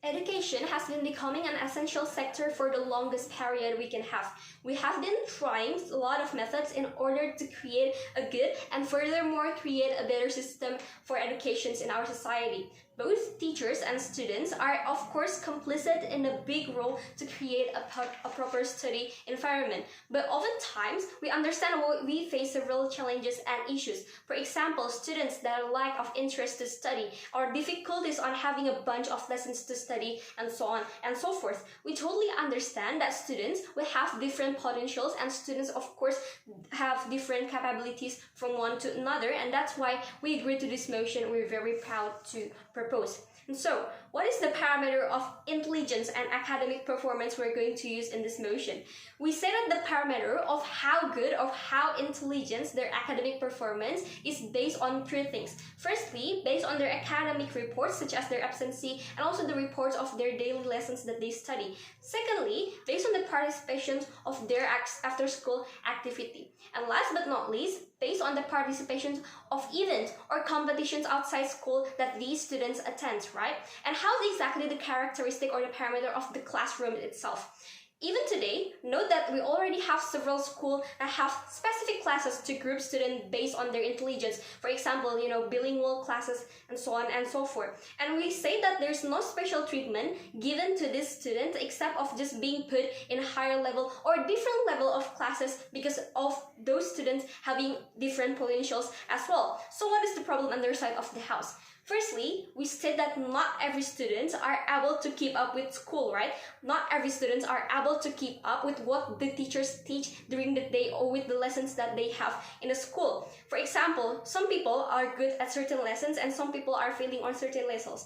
Education has been becoming an essential sector for the longest period we can have. We have been trying a lot of methods in order to create a good and furthermore create a better system for educations in our society. Both teachers and students are of course complicit in a big role to create a proper study environment. But oftentimes we understand we face several challenges and issues. For example, students that lack of interest to study or difficulties on having a bunch of lessons to study and so on and so forth. We totally understand that students will have different potentials and students of course have different capabilities from one to another, and that's why we agree to this motion. We're very proud to propose. And so, what is the parameter of intelligence and academic performance we're going to use in this motion? We say that the parameter of how good or how intelligent their academic performance is based on three things. Firstly, based on their academic reports such as their absency and also the reports of their daily lessons that they study. Secondly, based on the participation of their after-school activity. And last but not least, based on the participation of events or competitions outside school that these students attend, right? And how exactly the characteristic or the parameter of the classroom itself. Even today, note that we already have several schools that have specific classes to group students based on their intelligence. For example, bilingual classes and so on and so forth. And we say that there's no special treatment given to this student except of just being put in a higher level or different level of classes because of those students having different potentials as well. So what is the problem on their side of the house? Firstly, we state that not every students are able to keep up with school, right? Not every students are able to keep up with what the teachers teach during the day or with the lessons that they have in a school. For example, some people are good at certain lessons and some people are failing on certain lessons.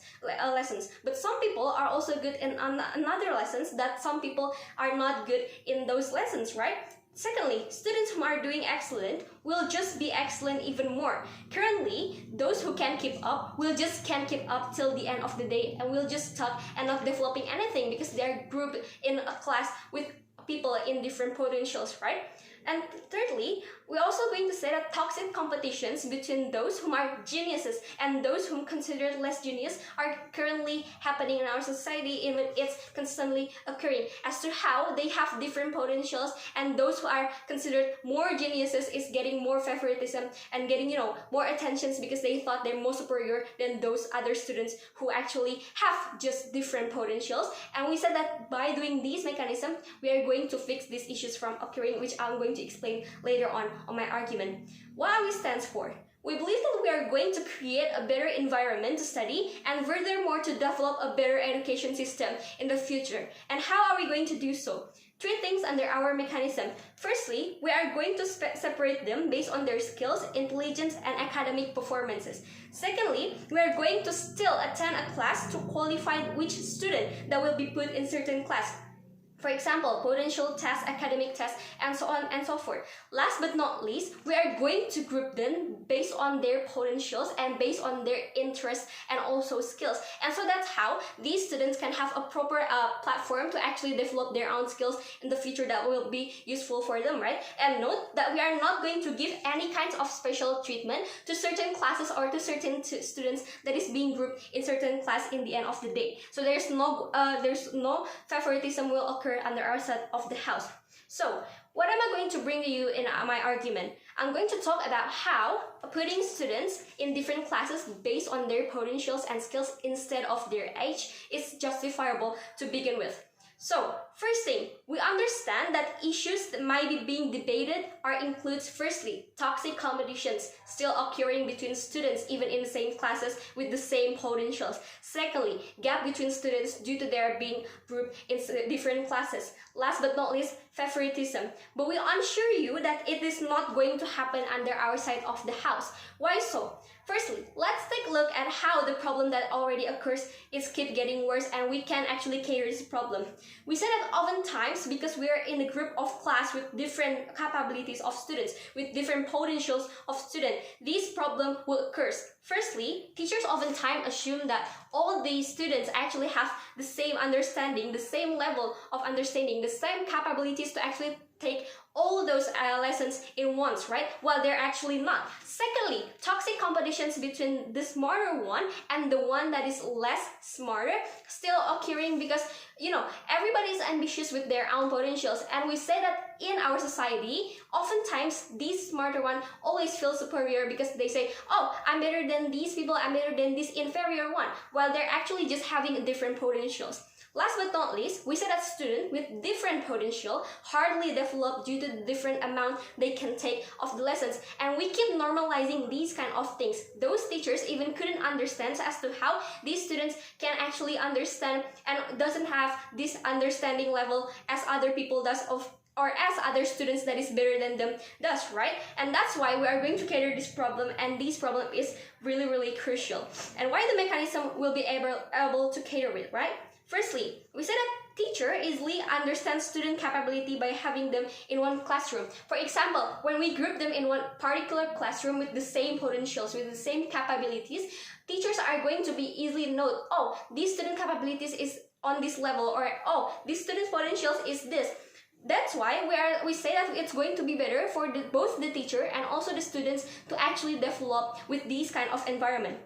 But some people are also good in another lessons that some people are not good in those lessons, right? Secondly, students who are doing excellent will just be excellent even more. Currently, those who can keep up will just can't keep up till the end of the day and will just stuck and not developing anything because they're grouped in a class with people in different potentials, right? And thirdly, we're also going to say that toxic competitions between those whom are geniuses and those whom considered less genius are currently happening in our society, and it's constantly occurring as to how they have different potentials, and those who are considered more geniuses is getting more favoritism and getting more attentions because they thought they're more superior than those other students who actually have just different potentials. And we said that by doing these mechanisms, we are going to fix these issues from occurring, which I'm going to explain later on my argument. What AWI stands for? We believe that we are going to create a better environment to study and furthermore to develop a better education system in the future. And how are we going to do so? Three things under our mechanism. Firstly, we are going to separate them based on their skills, intelligence, and academic performances. Secondly, we are going to still attend a class to qualify which student that will be put in certain class. For example, potential tests, academic tests, and so on and so forth. Last but not least, we are going to group them based on their potentials and based on their interests and also skills. And so that's how these students can have a proper platform to actually develop their own skills in the future that will be useful for them, right? And note that we are not going to give any kinds of special treatment to certain classes or to certain students that is being grouped in certain class in the end of the day. So there's no favoritism will occur under our side of the house. So, what am I going to bring to you in my argument? I'm going to talk about how putting students in different classes based on their potentials and skills instead of their age is justifiable to begin with. So, first thing, we understand that issues that might be being debated includes firstly, toxic competitions still occurring between students even in the same classes with the same potentials. Secondly, gap between students due to their being grouped in different classes. Last but not least, favoritism. But we assure you that it is not going to happen under our side of the house. Why so? Firstly, let's take a look at how the problem that already occurs is keep getting worse and we can actually cater this problem. We say that oftentimes because we are in a group of class with different capabilities of students, with different potentials of students, this problem will occur. Firstly, teachers oftentimes assume that all these students actually have the same understanding, the same level of understanding, the same capabilities to actually take all those lessons in once, right? While they're actually not. Secondly, toxic competitions between the smarter one and the one that is less smarter still occurring because, you know, everybody is ambitious with their own potentials, and we say that in our society, oftentimes these smarter one always feel superior because they say, oh, I'm better than these people, I'm better than this inferior one, while they're actually just having different potentials. Last but not least, we said that students with different potential hardly develop due to the different amount they can take of the lessons, and we keep normalizing these kind of things. Those teachers even couldn't understand as to how these students can actually understand and doesn't have this understanding level as other people does of or as other students that is better than them does, right? And that's why we are going to cater this problem, and this problem is really crucial. And why the mechanism will be able to cater it, right? Firstly, we said that teacher easily understands student capability by having them in one classroom. For example, when we group them in one particular classroom with the same potentials, with the same capabilities, teachers are going to be easily note, oh, this student capabilities is on this level, or oh, this student's potentials is this. That's why we say that it's going to be better for both the teacher and also the students to actually develop with this kind of environment.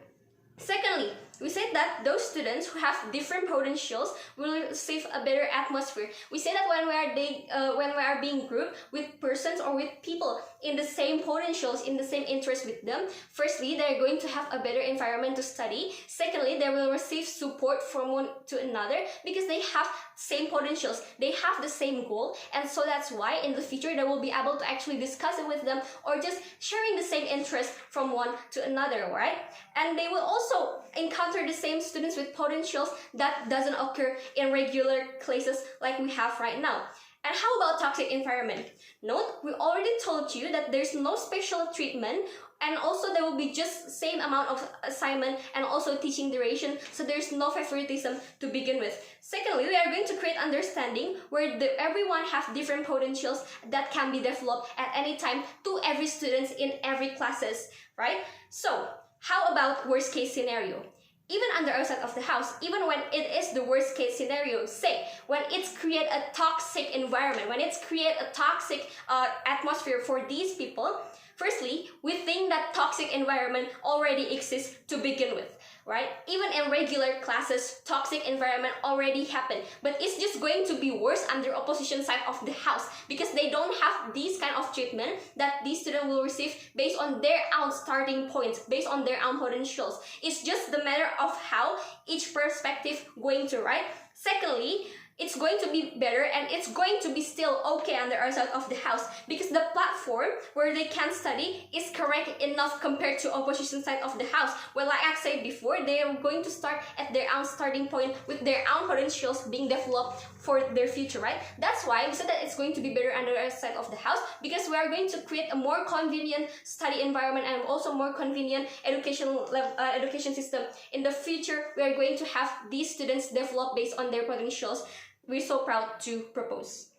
Secondly, we said that those students who have different potentials will receive a better atmosphere. We say that when we are being grouped with persons or with people in the same potentials, in the same interest with them, firstly, they're going to have a better environment to study. Secondly, they will receive support from one to another because they have same potentials, they have the same goal, and so that's why in the future they will be able to actually discuss it with them or just sharing the same interest from one to another, right? And they will also encounter the same students with potentials that doesn't occur in regular classes like we have right now. And how about toxic environment? Note, we already told you that there's no special treatment, and also there will be just same amount of assignment and also teaching duration, so there's no favoritism to begin with. Secondly, we are going to create understanding where everyone has different potentials that can be developed at any time to every student in every classes, right? So, how about worst case scenario? Even under outside of the house, even when it is the worst case scenario, say, when it's create a toxic environment, when it's create a toxic atmosphere for these people, firstly, we think that toxic environment already exists to begin with, right? Even in regular classes, toxic environment already happened, but it's just going to be worse under opposition side of the house because they don't have this kind of treatment that these students will receive based on their own starting points, based on their own potentials. It's just the matter of how each perspective going to, right? Secondly, it's going to be better and it's going to be still okay on the other side of the house because the platform where they can study is correct enough compared to opposition side of the house. Well, like I said before, they are going to start at their own starting point with their own potentials being developed for their future, right? That's why we said that it's going to be better on the other side of the house because we are going to create a more convenient study environment and also more convenient education system. In the future, we are going to have these students develop based on their potentials. We're so proud to propose.